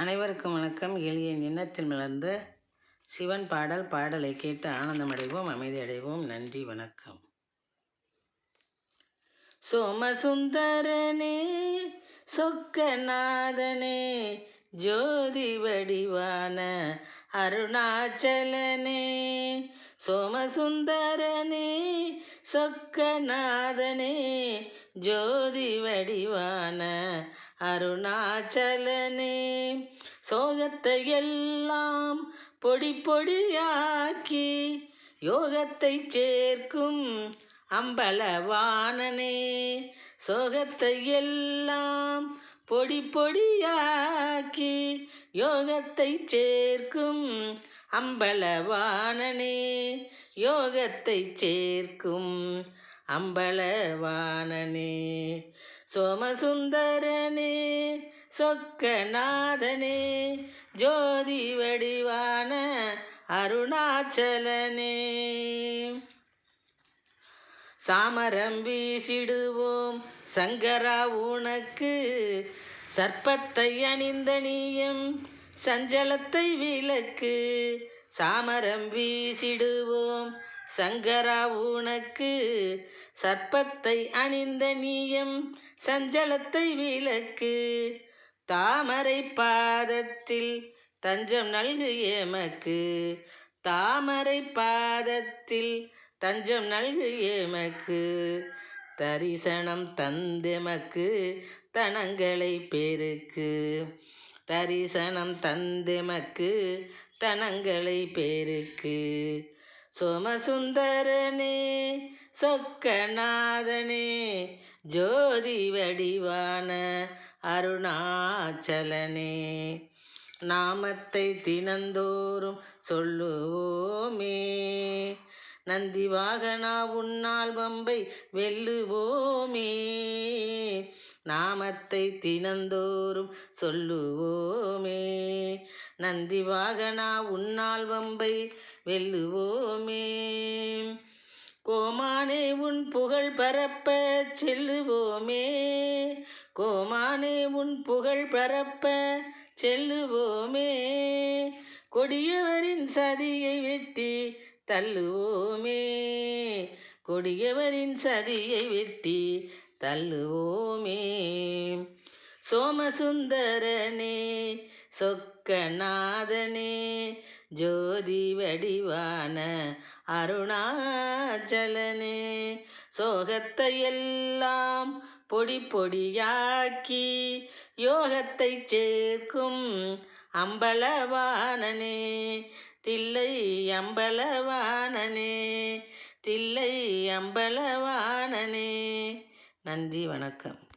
அனைவருக்கும் வணக்கம். எளிய எண்ணத்தில் மலர்ந்த சிவன் பாடலை கேட்டு ஆனந்தமடைவோம், அமைதி அடைவோம். நன்றி, வணக்கம். சோமசுந்தரனே, சொக்கநாதனே, ஜோதி வடிவான அருணாச்சலனே. சோமசுந்தரனே, சொக்கநாதனே, ஜோதி வடிவான அருணாச்சலனே. சோகத்தை எல்லாம் பொடி பொடியாக்கி யோகத்தை சேர்க்கும் அம்பலவாணனே. சோகத்தை எல்லாம் பொடி பொடியாக்கி யோகத்தை சேர்க்கும் அம்பலவாணனே. யோகத்தை சேர்க்கும் அம்பலவாணனே. சோமசுந்தரனே, சொக்கநாதனே, ஜோதி வடிவான அருணாச்சலனே. சாமரம் வீசிடுவோம் சங்கரா உனக்கு, சர்ப்பத்தை அணிந்த நீயும் சஞ்சலத்தை விலக்கு. சாமரம் வீசிடுவோம் சங்கரா உனக்கு, சர்ப்பத்தை அணிந்த நீயும் சஞ்சலத்தை விலக்கு. தாமரை பாதத்தில் தஞ்சம் நல்கு எமக்கு, தாமரை பாதத்தில் தஞ்சம் நல்கு எமக்கு. தரிசனம் தந்தெமக்கு தனங்களை பெருக்கு, தரிசனம் தந்தெமக்கு தனங்களை பெருக்கு. சோமசுந்தரனே, சொக்கநாதனே, ஜோதி வடிவான அருணாச்சலனே. நாமத்தை தினந்தோறும் சொல்லுவோமே, நந்தி வாகனா உன்னால் வம்பை வெல்லுவோமே. நாமத்தை தினந்தோறும் சொல்லுவோமே, நந்தி வாகனா உன்னால் வம்பை வெல்லுவோமே. கோமானே உன் புகழ் பரப்ப செல்லுவோமே, கோமானே உன் புகழ் பரப்ப செல்லுவோமே. கொடியவரின் சதியை வெட்டி தள்ளுவோமே, கொடியவரின் சதியை வெட்டி தள்ளுவோமே. சோமசுந்தரனே, சொக்கநாதனே, ஜோதி வடிவான அருணாச்சலனே. சோகத்தை எல்லாம் பொடி பொடியாக்கி யோகத்தை சேர்க்கும் அம்பலவாணனே. தில்லை அம்பலவாணனே, தில்லை அம்பலவாணனே. நன்றி, வணக்கம்.